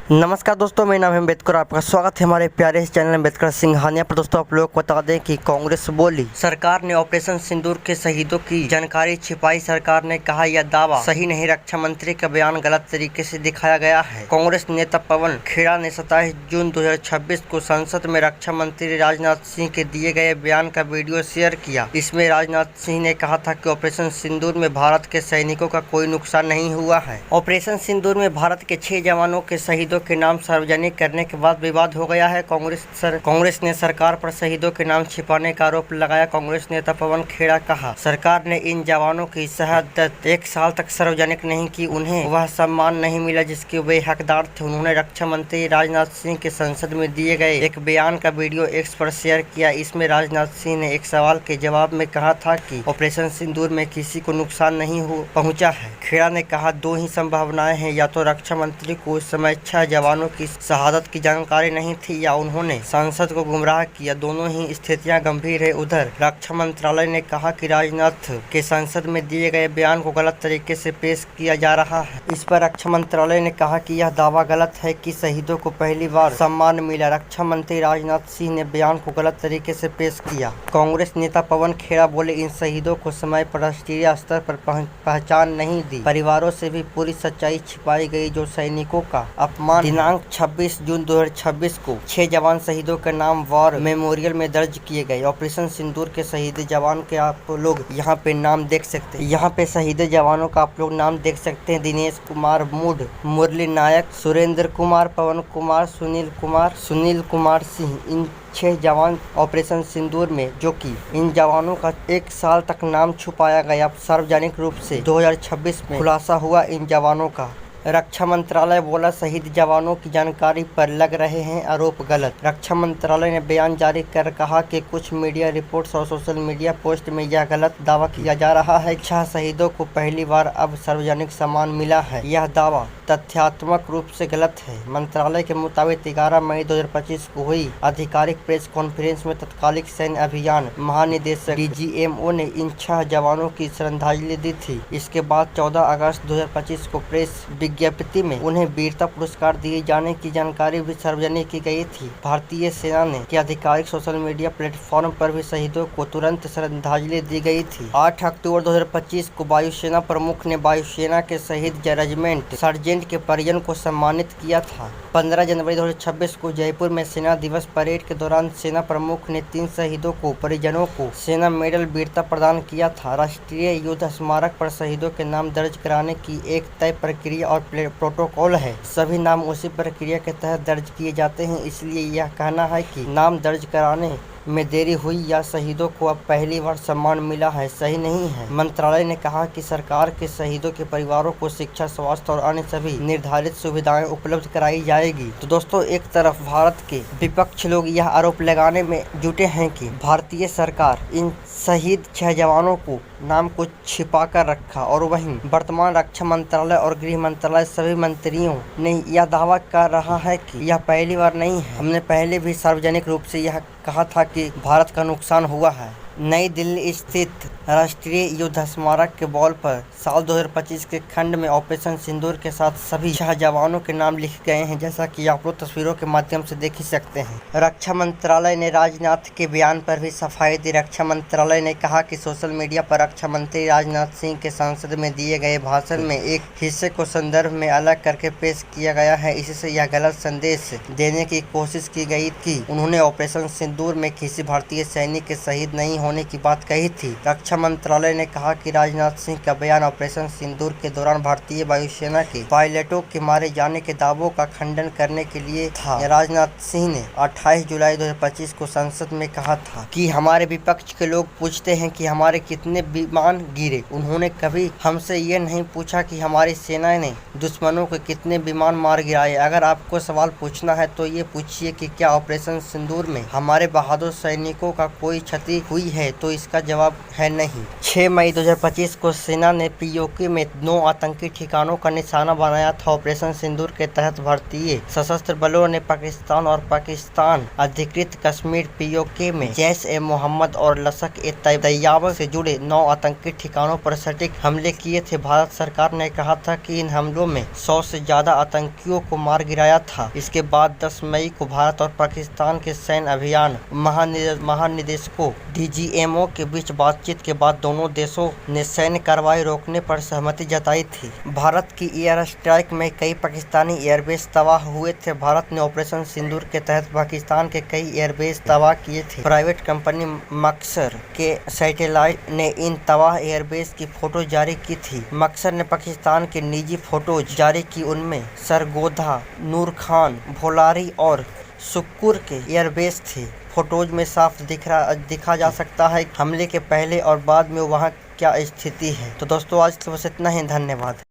नमस्कार दोस्तों, मेरा नाम है अम्बेडकर। आपका स्वागत है हमारे प्यारे इस चैनल अम्बेडकर सिंघानिया पर। दोस्तों, आप लोग को बता दें कि कांग्रेस बोली, सरकार ने ऑपरेशन सिंदूर के शहीदों की जानकारी छिपाई। सरकार ने कहा यह दावा सही नहीं, रक्षा मंत्री का बयान गलत तरीके से दिखाया गया है। कांग्रेस नेता पवन खेड़ा ने 27 जून 2026 को संसद में रक्षा मंत्री राजनाथ सिंह के दिए गए बयान का वीडियो शेयर किया। इसमें राजनाथ सिंह ने कहा था कि ऑपरेशन सिंदूर में भारत के सैनिकों का कोई नुकसान नहीं हुआ है। ऑपरेशन सिंदूर में भारत के 6 जवानों के शहीदों के नाम सार्वजनिक करने के बाद विवाद हो गया है। कांग्रेस ने सरकार पर शहीदों के नाम छिपाने का आरोप लगाया। कांग्रेस नेता पवन खेड़ा कहा, सरकार ने इन जवानों की शहादत 1 साल तक सार्वजनिक नहीं की। उन्हें वह सम्मान नहीं मिला जिसके वे हकदार थे। उन्होंने रक्षा मंत्री राजनाथ सिंह के संसद में दिए गए एक बयान का वीडियो एक्स पर शेयर किया। इसमें राजनाथ सिंह ने एक सवाल के जवाब में कहा था कि ऑपरेशन सिंदूर में किसी को नुकसान नहीं पहुंचा है। खेड़ा ने कहा, 2 ही संभावनाएं हैं, या तो रक्षा मंत्री को उस समय 6 जवानों की शहादत की जानकारी नहीं थी या उन्होंने संसद को गुमराह किया। दोनों ही स्थितियां गंभीर है। उधर रक्षा मंत्रालय ने कहा कि राजनाथ के संसद में दिए गए बयान को गलत तरीके से पेश किया जा रहा है। इस पर रक्षा मंत्रालय ने कहा कि यह दावा गलत है कि शहीदों को पहली बार सम्मान मिला। रक्षा मंत्री राजनाथ सिंह ने बयान को गलत तरीके से पेश किया। कांग्रेस नेता पवन खेड़ा बोले, इन शहीदों को समय पर राष्ट्रीय स्तर पर पहचान नहीं दी। परिवारों से भी पूरी सच्चाई छिपाई गई। जो सैनिकों का अपमान दिनांक 26 जून 2026 को 6 जवान शहीदों के नाम वॉर मेमोरियल में दर्ज किए गए। ऑपरेशन सिंदूर के शहीद जवान के आप लोग यहाँ पे नाम देख सकते हैं। यहाँ पे शहीद जवानों का आप लोग नाम देख सकते हैं। दिनेश कुमार मूड, मुरली नायक, सुरेंद्र कुमार, पवन कुमार, सुनील कुमार सिंह, इन 6 जवान ऑपरेशन सिंदूर में, जो कि इन जवानों का 1 साल तक नाम छुपाया गया, सार्वजनिक रूप से 2026 में खुलासा हुआ इन जवानों का। रक्षा मंत्रालय बोला, शहीद जवानों की जानकारी पर लग रहे हैं आरोप गलत। रक्षा मंत्रालय ने बयान जारी कर कहा कि कुछ मीडिया रिपोर्ट्स और सोशल मीडिया पोस्ट में यह गलत दावा किया जा रहा है। 6 शहीदों को पहली बार अब सार्वजनिक सम्मान मिला है। यह दावा तथ्यात्मक रूप से गलत है। मंत्रालय के मुताबिक 11 मई 2025 को हुई आधिकारिक प्रेस कॉन्फ्रेंस में तत्कालिक सैन्य अभियान महानिदेशक DGMO ने इन 6 जवानों की श्रद्धांजलि दी थी। इसके बाद 14 अगस्त 2025 को प्रेस विज्ञप्ति में उन्हें वीरता पुरस्कार दिए जाने की जानकारी भी सार्वजनिक की गई थी। भारतीय सेना ने के आधिकारिक सोशल मीडिया प्लेटफॉर्म पर भी शहीदों को तुरंत श्रद्धांजलि दी गई थी। 8 अक्टूबर 2025 को वायुसेना प्रमुख ने वायुसेना के शहीद रेजिमेंट सर्जेंट के परिजन को सम्मानित किया था। 15 जनवरी 2026 को जयपुर में सेना दिवस परेड के दौरान सेना प्रमुख ने 3 शहीदों को परिजनों को सेना मेडल वीरता प्रदान किया था। राष्ट्रीय युद्ध स्मारक पर शहीदों के नाम दर्ज कराने की एक तय प्रक्रिया और प्रोटोकॉल है। सभी नाम उसी प्रक्रिया के तहत दर्ज किए जाते हैं। इसलिए यह कहना है कि नाम दर्ज कराने में देरी हुई या शहीदों को अब पहली बार सम्मान मिला है, सही नहीं है। मंत्रालय ने कहा कि सरकार के शहीदों के परिवारों को शिक्षा, स्वास्थ्य और अन्य सभी निर्धारित सुविधाएं उपलब्ध कराई जाएगी। तो दोस्तों, एक तरफ भारत के विपक्ष लोग यह आरोप लगाने में जुटे हैं कि भारतीय सरकार इन शहीद 6 जवानों को नाम को छिपा कर रखा, और वहीं वर्तमान रक्षा मंत्रालय और गृह मंत्रालय सभी मंत्रियों ने यह दावा कर रहा है कि यह पहली बार नहीं है। हमने पहले भी सार्वजनिक रूप से यह कहा था कि भारत का नुकसान हुआ है। नई दिल्ली स्थित राष्ट्रीय युद्ध स्मारक के वॉल पर साल 2025 के खंड में ऑपरेशन सिंदूर के साथ सभी 6 जवानों के नाम लिखे गए हैं, जैसा कि आप लोग तस्वीरों के माध्यम से देख ही सकते हैं। रक्षा मंत्रालय ने राजनाथ के बयान पर भी सफाई दी। रक्षा मंत्रालय ने कहा कि सोशल मीडिया पर रक्षा मंत्री राजनाथ सिंह के संसद में दिए गए भाषण में एक हिस्से को संदर्भ में अलग करके पेश किया गया है। इससे यह गलत संदेश देने की कोशिश की गई कि उन्होंने ऑपरेशन सिंदूर में किसी भारतीय सैनिक के शहीद नहीं होने की बात कही थी। रक्षा मंत्रालय ने कहा कि राजनाथ सिंह का बयान ऑपरेशन सिंदूर के दौरान भारतीय वायुसेना के पायलटों के मारे जाने के दावों का खंडन करने के लिए था। राजनाथ सिंह ने 28 जुलाई 2025 को संसद में कहा था कि हमारे विपक्ष के लोग पूछते हैं कि हमारे कितने विमान गिरे। उन्होंने कभी हमसे ये नहीं पूछा कि हमारी सेना ने दुश्मनों के कितने विमान मार गिराए। अगर आपको सवाल पूछना है तो ये पूछिए कि क्या ऑपरेशन सिंदूर में हमारे बहादुर सैनिकों का कोई क्षति हुई है तो इसका जवाब है नहीं। 6 मई 2025 को सेना ने पीओके में 9 आतंकी ठिकानों का निशाना बनाया था। ऑपरेशन सिंदूर के तहत भारतीय सशस्त्र बलों ने पाकिस्तान और पाकिस्तान अधिकृत कश्मीर पीओके में जैश-ए-मोहम्मद और लश्कर-ए-तैयबा से जुड़े 9 आतंकी ठिकानों पर सटीक हमले किए थे। भारत सरकार ने कहा था कि इन हमलों में 100 से ज्यादा आतंकियों को मार गिराया था। इसके बाद 10 मई को भारत और पाकिस्तान के सैन्य अभियान महानिदेशकों DGMO के बीच बातचीत के बाद दोनों देशों ने सैन्य कार्रवाई रोकने पर सहमति जताई थी। भारत की एयर स्ट्राइक में कई पाकिस्तानी एयरबेस तबाह हुए थे। भारत ने ऑपरेशन सिंदूर के तहत पाकिस्तान के कई एयरबेस तबाह किए थे। प्राइवेट कंपनी मक्सर के सैटेलाइट ने इन तबाह एयरबेस की फोटो जारी की थी। मक्सर ने पाकिस्तान के निजी फोटोज जारी की, उनमें सरगोधा, नूर खान, भोलारी और सुक्कुर के एयरबेस थे। फोटोज में साफ दिखा जा सकता है हमले के पहले और बाद में वहां क्या स्थिति है। तो दोस्तों आज के बस इतना ही, धन्यवाद।